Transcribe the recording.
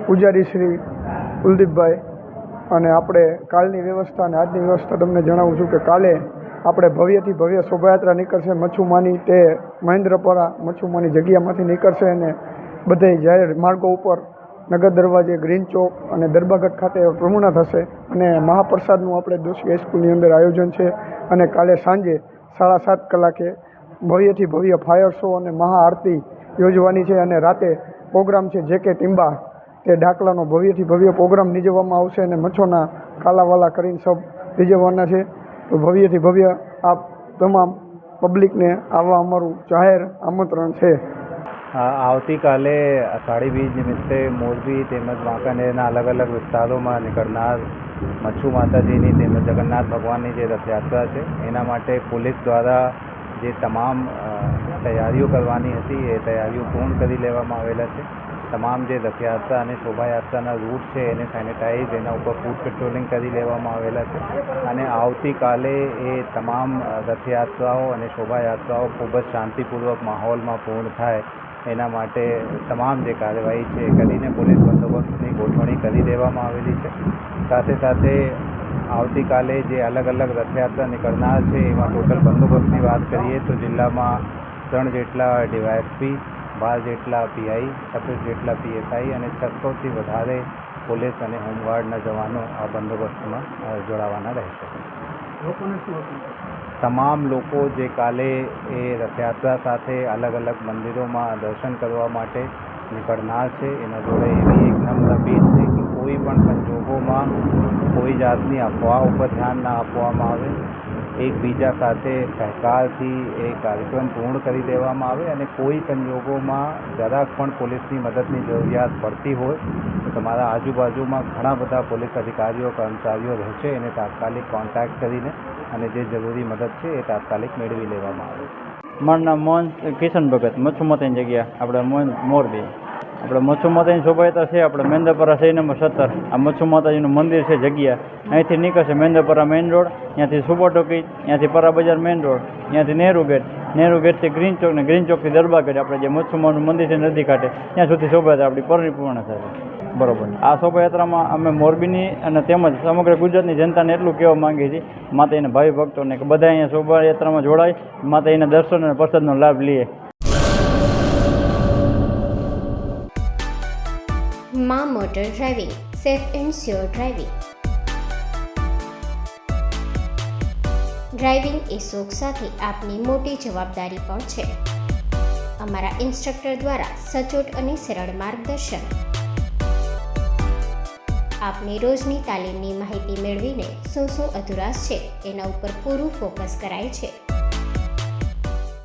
પૂજારી શ્રી કુલદીપભાઈ. અને આપણે કાલની વ્યવસ્થા અને આજની વ્યવસ્થા તમને જણાવું છું કે કાલે આપણે ભવ્યથી ભવ્ય શોભાયાત્રા નીકળશે મચ્છુમાની. તે મહેન્દ્રપરા મચ્છુમાની જગ્યામાંથી નીકળશે અને બધે જાહેર માર્ગો ઉપર નગર દરવાજે, ગ્રીન ચોક અને દરબારગઢ ખાતે પૂર્ણ થશે. અને મહાપ્રસાદનું આપણે દોશી હાઈસ્કૂલની અંદર આયોજન છે. અને કાલે સાંજે 7:30 કલાકે ભવ્યથી ભવ્ય ફાયર શો અને મહાઆરતી યોજવાની છે. અને રાતે પ્રોગ્રામ છે જે કે ટીમ્બા, તે ડાકલાનો ભવ્યથી ભવ્ય પ્રોગ્રામ યોજવામાં આવશે. અને મચ્છોના કાલાવાલા કરીને સબ યોજવાના છે. તો ભવ્યથી ભવ્ય આપ તમામ પબ્લિકને આવવા અમારું જાહેર આમંત્રણ છે. આવતીકાલે અષાઢી બીજ નિમિત્તે મોરબી તેમજ વાંકાનેરના અલગ અલગ વિસ્તારોમાં નીકળનાર મચ્છુ માતાજીની તેમજ જગન્નાથ ભગવાનની જે રથયાત્રા છે, એના માટે પોલીસ દ્વારા જે તમામ તૈયારીઓ કરવાની હતી એ તૈયારીઓ પૂર્ણ કરી લેવામાં આવેલા છે. તમામ જે રથયાત્રા અને શોભાયાત્રાના રૂટ છે એને સેનિટાઈઝ, એના ઉપર ફૂડ પેટ્રોલિંગ કરી લેવામાં આવેલા છે. અને આવતીકાલે એ તમામ રથયાત્રાઓ અને શોભાયાત્રાઓ ખૂબ જ શાંતિપૂર્વક માહોલમાં પૂર્ણ થાય એના માટે તમામ જે કાર્યવાહી છે એ કરીને પોલીસ બંદોબસ્તની ગોઠવણી કરી દેવામાં આવેલી છે. સાથે સાથે આવતીકાલે જે અલગ અલગ રથયાત્રા નીકળનાર છે એમાં ટોટલ બંદોબસ્તની વાત કરીએ તો જિલ્લામાં 3 જેટલા ડીવાયએસપી, 12 જેટલા પીઆઈ, 26 જેટલા પીએસઆઈ અને 600થી વધારે પોલીસ અને હોમગાર્ડના જવાનો આ બંદોબસ્તમાં જોડાવાના રહેશે. તમામ લોકો જે કાલે એ રથયાત્રા સાથે અલગ અલગ મંદિરોમાં દર્શન કરવા માટે નીકળનાર છે એના જોડે એવી એક નમ્ર અપીલ છે કે કોઈ પણ સંજોગોમાં કોઈ જાતની અફવા ઉપર ધ્યાન ના આપવામાં આવે. એકબીજા સાથે સહકારથી એ કાર્યક્રમ પૂર્ણ કરી દેવામાં આવે. અને કોઈ સંજોગોમાં જરાક પણ પોલીસની મદદની જરૂરિયાત પડતી હોય તો તમારા આજુબાજુમાં ઘણા બધા પોલીસ અધિકારીઓ, કર્મચારીઓ રહેશે, એને તાત્કાલિક કોન્ટેક્ટ કરીને અને જે જરૂરી મદદ છે એ તાત્કાલિક મેળવી લેવામાં આવે. મારું નામ મોહન કિશન ભગત, મચ્છુ માતાની જગ્યા આપણે મોરબી. આપણે મચ્છુ માતાની શોભાયાત્રા છે આપણે મહેન્દ્રપરા શેરી નંબર 17. આ મચ્છુ માતાજીનું મંદિર છે જગ્યા. અહીંથી નીકળશે મહેન્દ્રપરા મેઇન રોડ, ત્યાંથી સુપર ટોકી, ત્યાંથી પરા બજાર મેઇન રોડ, ત્યાંથી નેહરુ ગેટથી ગ્રીન ચોક ને ગ્રીન ચોકથી દરબારગઢ, આપણે જે મચ્છુમાનું મંદિર છે નદી કાંઠે ત્યાં સુધી શોભાયાત્રા આપણી પરિપૂર્ણ થશે. બરોબર. આ શોભાયાત્રામાં અમે મોરબીની અને તેમજ સમગ્ર ગુજરાતની જનતાને એટલું કહેવા માંગીએ છીએ, માતાજીના ભાવિ ભક્તોને કે બધા અહીંયા શોભાયાત્રામાં જોડાય, માતાજીના દર્શન અને પ્રસાદનો લાભ લઈએ. માં motor driving, safe and sure driving. Driving એ શોખ સાથે આપની મોટી જવાબદારી પણ છે. અમારા ઇન્સ્ટ્રક્ટર દ્વારા સચોટ અને સરળ માર્ગદર્શન. આપની રોજની તાલીમની માહિતી મેળવીને શું અધુરાશ છે એના ઉપર પૂરું ફોકસ કરાય છે.